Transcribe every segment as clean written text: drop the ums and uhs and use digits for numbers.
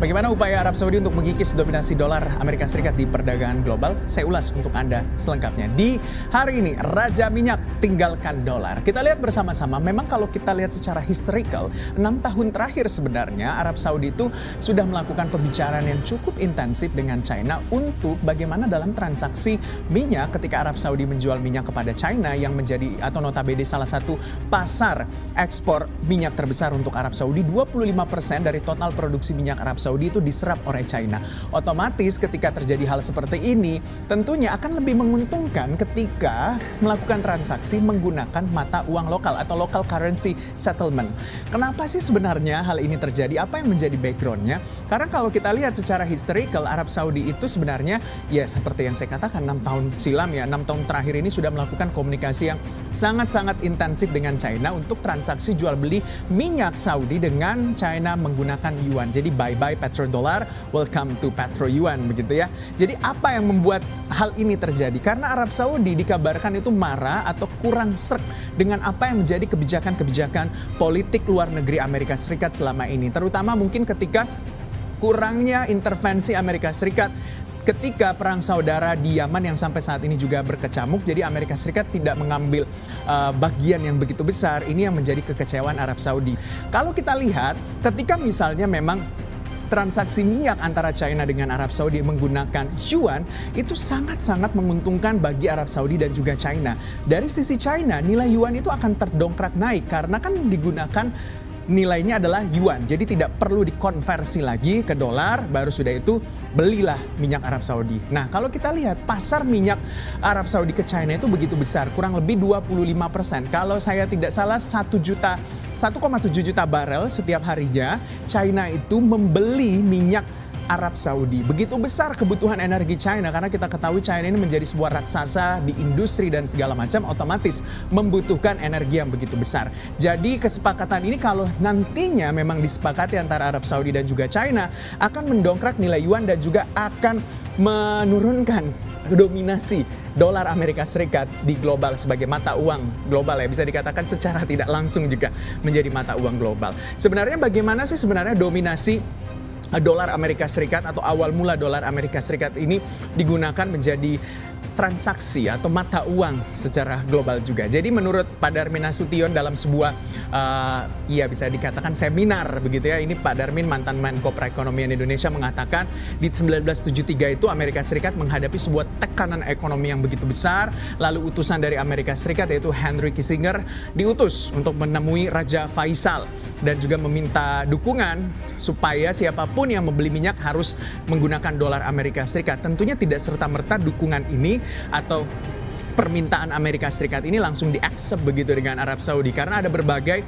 Bagaimana upaya Arab Saudi untuk mengikis dominasi dolar Amerika Serikat di perdagangan global? Saya ulas untuk Anda selengkapnya. Di hari ini, Raja Minyak tinggalkan dolar. Kita lihat bersama-sama, memang kalau kita lihat secara historical, 6 tahun terakhir sebenarnya Arab Saudi itu sudah melakukan pembicaraan yang cukup intensif dengan China untuk bagaimana dalam transaksi minyak ketika Arab Saudi menjual minyak kepada China yang menjadi atau notabene salah satu pasar ekspor minyak terbesar untuk Arab Saudi. 25% dari total produksi minyak Arab Saudi itu diserap oleh China. Otomatis ketika terjadi hal seperti ini, tentunya akan lebih menguntungkan ketika melakukan transaksi menggunakan mata uang lokal atau local currency settlement. Kenapa sih sebenarnya hal ini terjadi? Apa yang menjadi background-nya? Karena kalau kita lihat secara historical, Arab Saudi itu sebenarnya ya seperti yang saya katakan 6 tahun silam ya, 6 tahun terakhir ini sudah melakukan komunikasi yang sangat-sangat intensif dengan China untuk transaksi jual beli minyak Saudi dengan China menggunakan yuan. Jadi bye-bye petrodollar, welcome to petro yuan begitu ya. Jadi apa yang membuat hal ini terjadi? Karena Arab Saudi dikabarkan itu marah atau kurang sreg dengan apa yang menjadi kebijakan-kebijakan politik luar negeri Amerika Serikat selama ini. Terutama mungkin ketika kurangnya intervensi Amerika Serikat ketika perang saudara di Yaman yang sampai saat ini juga berkecamuk. Jadi Amerika Serikat tidak mengambil bagian yang begitu besar. Ini yang menjadi kekecewaan Arab Saudi. Kalau kita lihat ketika misalnya memang transaksi minyak antara China dengan Arab Saudi menggunakan yuan, itu sangat-sangat menguntungkan bagi Arab Saudi dan juga China. Dari sisi China, nilai yuan itu akan terdongkrak naik karena kan digunakan nilainya adalah yuan. Jadi tidak perlu dikonversi lagi ke dolar, baru sudah itu belilah minyak Arab Saudi. Nah, kalau kita lihat pasar minyak Arab Saudi ke China itu begitu besar, kurang lebih 25%. Kalau saya tidak salah 1,7 juta barel setiap harinya China itu membeli minyak Arab Saudi. Begitu besar kebutuhan energi China karena kita ketahui China ini menjadi sebuah raksasa di industri dan segala macam, otomatis membutuhkan energi yang begitu besar. Jadi kesepakatan ini kalau nantinya memang disepakati antara Arab Saudi dan juga China akan mendongkrak nilai yuan dan juga akan menurunkan dominasi dolar Amerika Serikat di global sebagai mata uang global ya, bisa dikatakan secara tidak langsung juga menjadi mata uang global. Sebenarnya bagaimana sih sebenarnya dominasi dolar Amerika Serikat atau awal mula dolar Amerika Serikat ini digunakan menjadi transaksi atau mata uang secara global juga. Jadi menurut Pak Darmin Nasution dalam sebuah ya bisa dikatakan seminar begitu ya. Ini Pak Darmin mantan Menko Perekonomian Indonesia mengatakan di 1973 itu Amerika Serikat menghadapi sebuah tekanan ekonomi yang begitu besar. Lalu utusan dari Amerika Serikat yaitu Henry Kissinger diutus untuk menemui Raja Faisal dan juga meminta dukungan supaya siapapun yang membeli minyak harus menggunakan dolar Amerika Serikat. Tentunya tidak serta-merta dukungan ini atau permintaan Amerika Serikat ini langsung di-accept begitu dengan Arab Saudi karena ada berbagai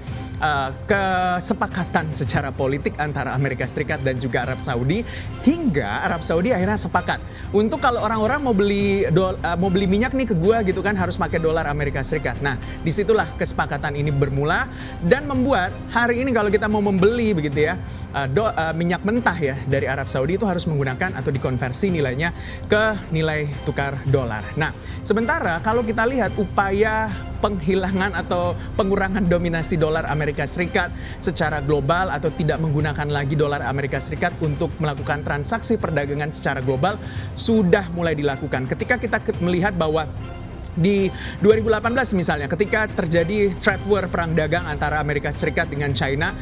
kesepakatan secara politik antara Amerika Serikat dan juga Arab Saudi hingga Arab Saudi akhirnya sepakat untuk kalau orang-orang mau beli minyak nih ke gua gitu kan harus pakai dolar Amerika Serikat. Nah, disitulah kesepakatan ini bermula dan membuat hari ini kalau kita mau membeli begitu ya minyak mentah ya dari Arab Saudi itu harus menggunakan atau dikonversi nilainya ke nilai tukar dolar. Nah, sementara kalau kita lihat upaya penghilangan atau pengurangan dominasi dolar Amerika Serikat secara global atau tidak menggunakan lagi dolar Amerika Serikat untuk melakukan transaksi perdagangan secara global sudah mulai dilakukan. Ketika kita melihat bahwa di 2018 misalnya ketika terjadi trade war perang dagang antara Amerika Serikat dengan China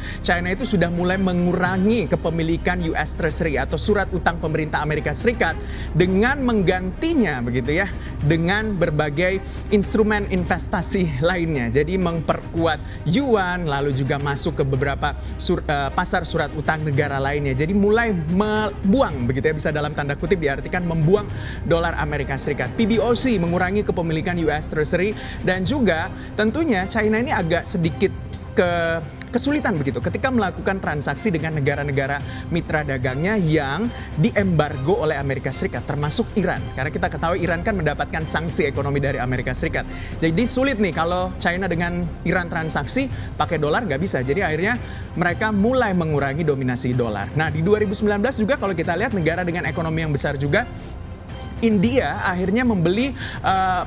itu sudah mulai mengurangi kepemilikan US Treasury atau surat utang pemerintah Amerika Serikat dengan menggantinya begitu ya dengan berbagai instrumen investasi lainnya. Jadi memperkuat yuan lalu juga masuk ke beberapa pasar surat utang negara lainnya. Jadi mulai membuang begitu ya, bisa dalam tanda kutip diartikan membuang dolar Amerika Serikat. PBOC mengurangi kepemilikan US Treasury dan juga tentunya China ini agak sedikit kesulitan begitu ketika melakukan transaksi dengan negara-negara mitra dagangnya yang diembargo oleh Amerika Serikat termasuk Iran karena kita ketahui Iran kan mendapatkan sanksi ekonomi dari Amerika Serikat. Jadi sulit nih kalau China dengan Iran transaksi pakai dolar nggak bisa. Jadi akhirnya mereka mulai mengurangi dominasi dolar. Nah di 2019 juga kalau kita lihat negara dengan ekonomi yang besar juga India akhirnya membeli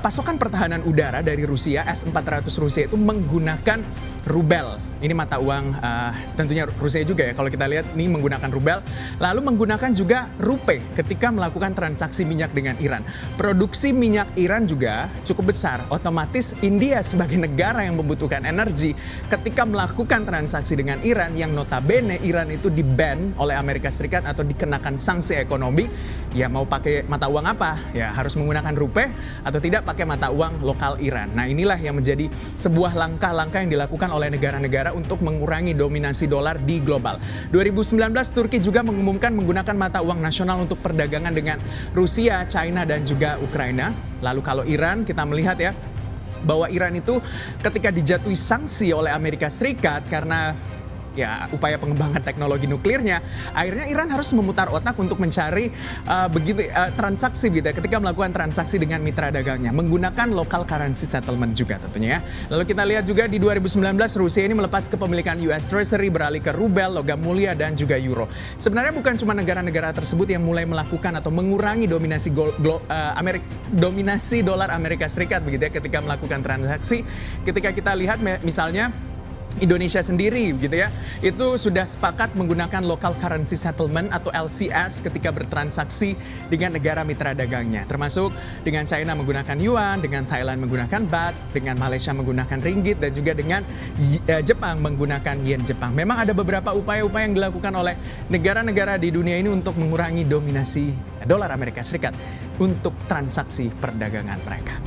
pasokan pertahanan udara dari Rusia, S-400 Rusia itu menggunakan rubel. Ini mata uang tentunya Rusia juga ya. Kalau kita lihat ini menggunakan rubel, lalu menggunakan juga rupiah ketika melakukan transaksi minyak dengan Iran. Produksi minyak Iran juga cukup besar. Otomatis India sebagai negara yang membutuhkan energi ketika melakukan transaksi dengan Iran yang notabene Iran itu di-ban oleh Amerika Serikat atau dikenakan sanksi ekonomi, ya mau pakai mata uang apa? Ya harus menggunakan rupiah atau tidak pakai mata uang lokal Iran. Nah, inilah yang menjadi sebuah langkah-langkah yang dilakukan oleh negara-negara untuk mengurangi dominasi dolar di global. 2019 Turki juga mengumumkan menggunakan mata uang nasional untuk perdagangan dengan Rusia, China dan juga Ukraina. Lalu kalau Iran kita melihat ya bahwa Iran itu ketika dijatuhi sanksi oleh Amerika Serikat karena ya upaya pengembangan teknologi nuklirnya, akhirnya Iran harus memutar otak untuk mencari transaksi gitu ya, ketika melakukan transaksi dengan mitra dagangnya menggunakan local currency settlement juga tentunya ya. Lalu kita lihat juga di 2019 Rusia ini melepas kepemilikan US Treasury beralih ke rubel, logam mulia dan juga euro. Sebenarnya bukan cuma negara-negara tersebut yang mulai melakukan atau mengurangi dominasi dolar Amerika Serikat begitu ya ketika melakukan transaksi. Ketika kita lihat misalnya Indonesia sendiri gitu ya, itu sudah sepakat menggunakan local currency settlement atau LCS ketika bertransaksi dengan negara mitra dagangnya, termasuk dengan China menggunakan yuan, dengan Thailand menggunakan baht, dengan Malaysia menggunakan ringgit dan juga dengan Jepang menggunakan yen Jepang. Memang ada beberapa upaya-upaya yang dilakukan oleh negara-negara di dunia ini untuk mengurangi dominasi dolar Amerika Serikat untuk transaksi perdagangan mereka.